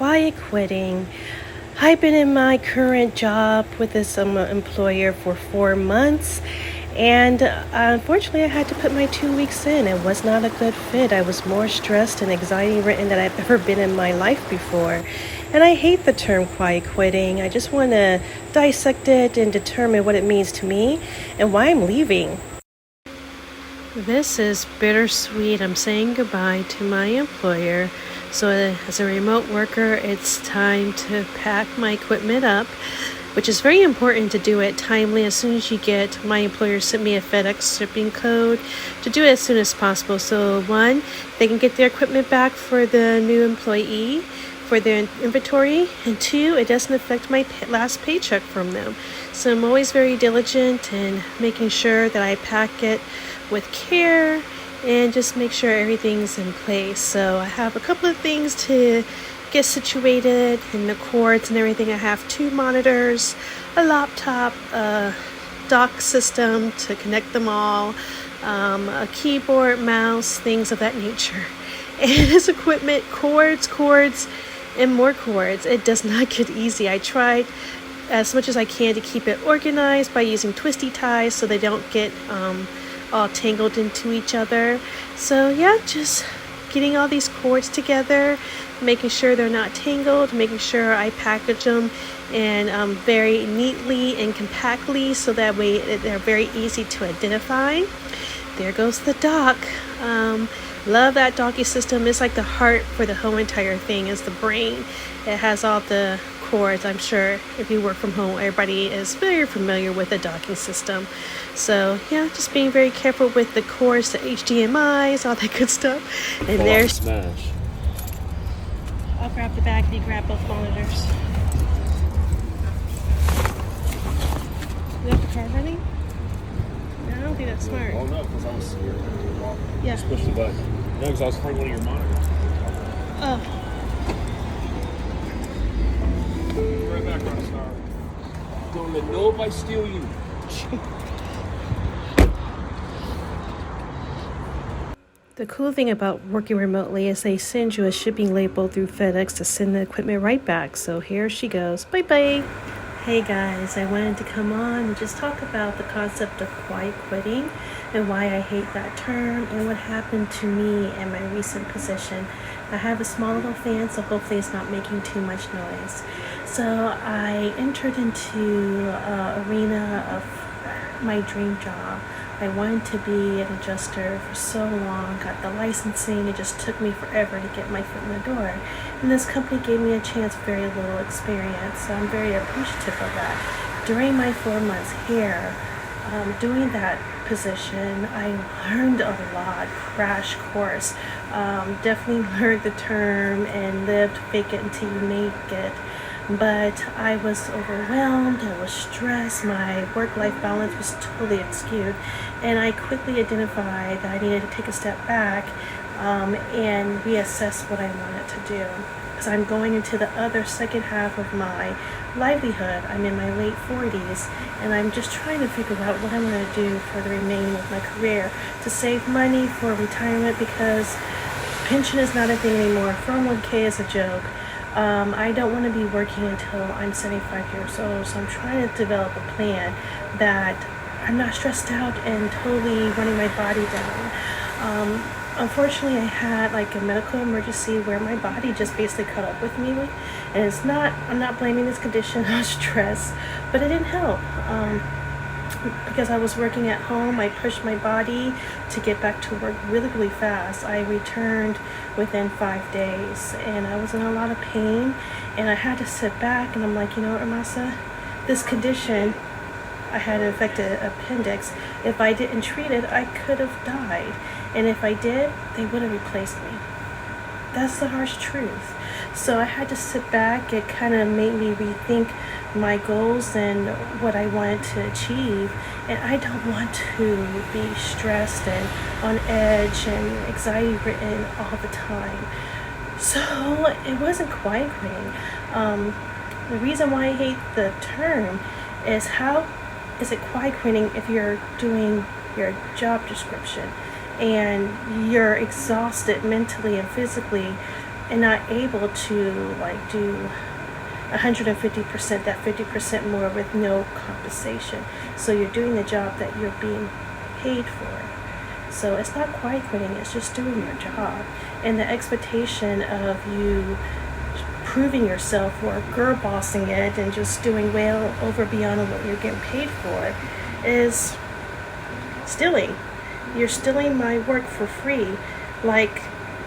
quiet quitting. I've been in my current job with this employer for 4 months, and unfortunately, I had to put my 2 weeks in. It was not a good fit. I was more stressed and anxiety ridden than I've ever been in my life before. And I hate the term quiet quitting. I just want to dissect it and determine what it means to me and why I'm leaving. This is bittersweet. I'm saying goodbye to my employer. So as a remote worker, it's time to pack my equipment up, which is very important to do it timely. As soon as you get, my employer sent me a FedEx shipping code to do it as soon as possible. So one, they can get their equipment back for the new employee for their inventory, and two, it doesn't affect my last paycheck from them. So I'm always very diligent in making sure that I pack it with care and just make sure everything's in place. So I have a couple of things to get situated, and the cords and everything. I have 2 monitors, a laptop, a dock system to connect them all, a keyboard, mouse, things of that nature. And this equipment, cords, and more cords. It does not get easy. I tried as much as I can to keep it organized by using twisty ties so they don't get all tangled into each other. So yeah, just getting all these cords together, making sure they're not tangled, making sure I package them and very neatly and compactly so that way they're very easy to identify. There goes the dock. Love that docking system. It's like the heart for the whole entire thing. Is the brain. It has all the cords. I'm sure if you work from home, everybody is very familiar with the docking system. So yeah, just being very careful with the cords, the HDMIs, all that good stuff. And there's smash. I'll grab the back and you grab both monitors. You have the car running? No, I don't think that's smart. Oh no, because I was scared. Yeah. Just push the button. No, because I was afraid one of your monitors. Oh. Right back, Rockstar. Don't let nobody steal you. The cool thing about working remotely is they send you a shipping label through FedEx to send the equipment right back. So here she goes. Bye bye. Hey guys, I wanted to come on and just talk about the concept of quiet quitting and why I hate that term and what happened to me in my recent position. I have a small little fan, so hopefully it's not making too much noise. So I entered into an arena of my dream job. I wanted to be an adjuster for so long, got the licensing. It just took me forever to get my foot in the door. And this company gave me a chance, very little experience. So I'm very appreciative of that. During my 4 months here, doing that position, I learned a lot, crash course. Definitely learned the term and lived fake it until you make it. But I was overwhelmed, I was stressed, my work-life balance was totally skewed, and I quickly identified that I needed to take a step back and reassess what I wanted to do. Because I'm going into the other second half of my livelihood. I'm in my late 40s, and I'm just trying to figure out what I'm going to do for the remaining of my career to save money for retirement, because pension is not a thing anymore. 401k is a joke. I don't want to be working until I'm 75 years old, so I'm trying to develop a plan that I'm not stressed out and totally running my body down. Unfortunately, I had like a medical emergency where my body just basically caught up with me, and I'm not blaming this condition on stress, but it didn't help. Because I was working at home, I pushed my body to get back to work really, really fast. I returned within 5 days, and I was in a lot of pain, and I had to sit back, and I'm like, you know what, Amasa, this condition, I had an affected appendix. If I didn't treat it, I could have died, and if I did, they would have replaced me. That's the harsh truth. So I had to sit back. It kind of made me rethink my goals and what I wanted to achieve. And I don't want to be stressed and on edge and anxiety ridden all the time. So it wasn't quiet quitting. The reason why I hate the term is, how is it quiet quitting if you're doing your job description and you're exhausted mentally and physically and not able to like do 150%, that 50% more with no compensation. So you're doing the job that you're being paid for. So it's not quiet quitting, it's just doing your job. And the expectation of you proving yourself or girl bossing it and just doing well over beyond what you're getting paid for is stealing. You're stealing my work for free. Like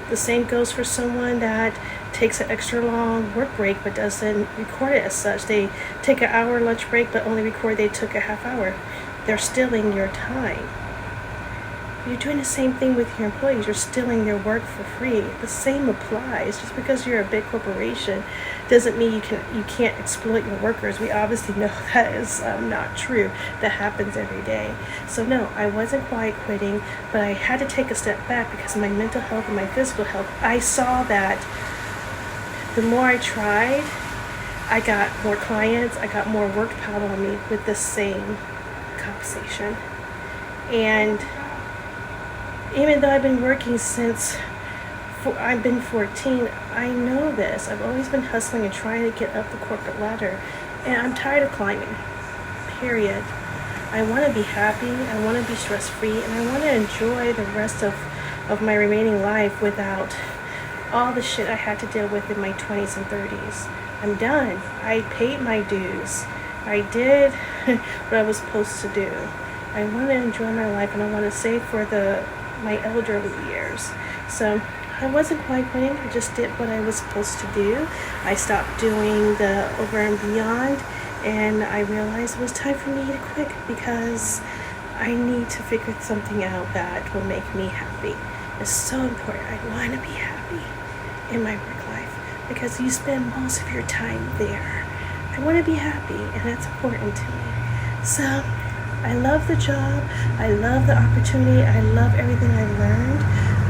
the same goes for someone that takes an extra long work break but doesn't record it as such. They take an hour lunch break but only record they took a half hour. They're stealing your time. You're doing the same thing with your employees. You're stealing their work for free. The same applies. Just because you're a big corporation doesn't mean you can't exploit your workers. We obviously know that is not true. That happens every day. So no, I wasn't quiet quitting, but I had to take a step back because of my mental health and my physical health. I saw that the more I tried, I got more clients. I got more work piled on me with the same compensation. And even though I've been working since I've been 14, I know this. I've always been hustling and trying to get up the corporate ladder. And I'm tired of climbing, period. I want to be happy, I want to be stress-free, and I want to enjoy the rest of my remaining life without all the shit I had to deal with in my 20s and 30s. I'm done. I paid my dues. I did what I was supposed to do. I want to enjoy my life, and I want to save for my elderly years. So I wasn't quite quitting. I just did what I was supposed to do. I stopped doing the over and beyond, and I realized it was time for me to quit because I need to figure something out that will make me happy. It's so important. I want to be happy in my work life because you spend most of your time there. I want to be happy, and that's important to me. So I love the job, I love the opportunity, I love everything I've learned,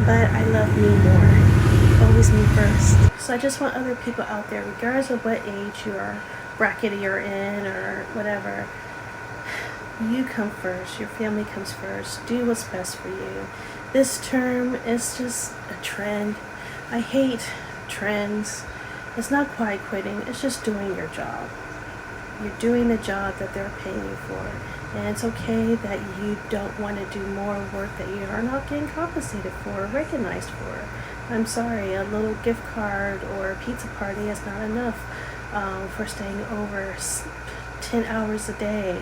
but I love me more. Always me first. So I just want other people out there, regardless of what age or bracket you're in or whatever, you come first, your family comes first, do what's best for you. This term is just a trend. I hate trends. It's not quiet quitting, it's just doing your job. You're doing the job that they're paying you for. And it's okay that you don't want to do more work that you are not getting compensated for or recognized for. I'm sorry, a little gift card or a pizza party is not enough for staying over 10 hours a day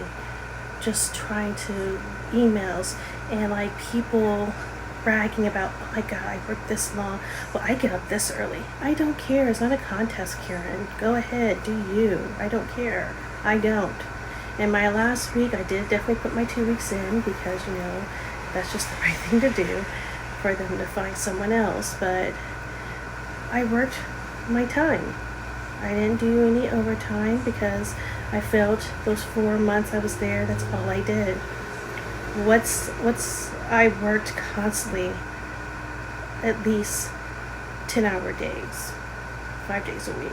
just trying to emails and like people bragging about, oh my god, I worked this long. Well, I get up this early. I don't care. It's not a contest, Karen. Go ahead, do you. I don't care. I don't. In my last week, I did definitely put my 2 weeks in because, that's just the right thing to do for them to find someone else. But I worked my time. I didn't do any overtime because I felt those 4 months I was there, that's all I did. I worked constantly at least 10-hour days, 5 days a week.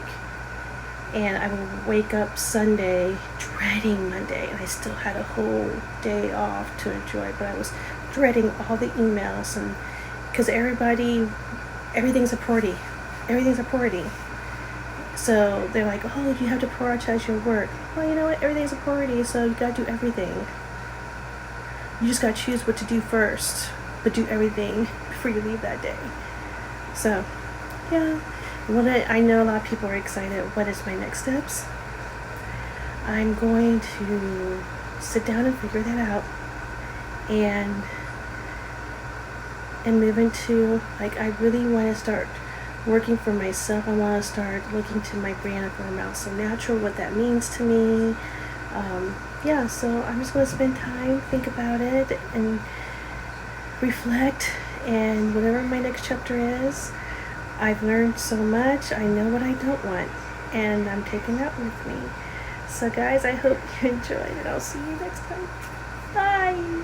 And I would wake up Sunday dreading Monday, and I still had a whole day off to enjoy, but I was dreading all the emails, and because everything's a priority. Everything's a priority. So they're like, oh, you have to prioritize your work. Well, you know what? Everything's a priority, so you gotta do everything. You just gotta choose what to do first, but do everything before you leave that day. So, yeah. I know a lot of people are excited. What is my next steps? I'm going to sit down and figure that out and move into, I really want to start working for myself. I want to start looking to my brand of Grow Mouth So Natural, what that means to me. So I'm just going to spend time, think about it, and reflect, and whatever my next chapter is, I've learned so much. I know what I don't want, and I'm taking that with me. So guys, I hope you enjoyed, and I'll see you next time. Bye!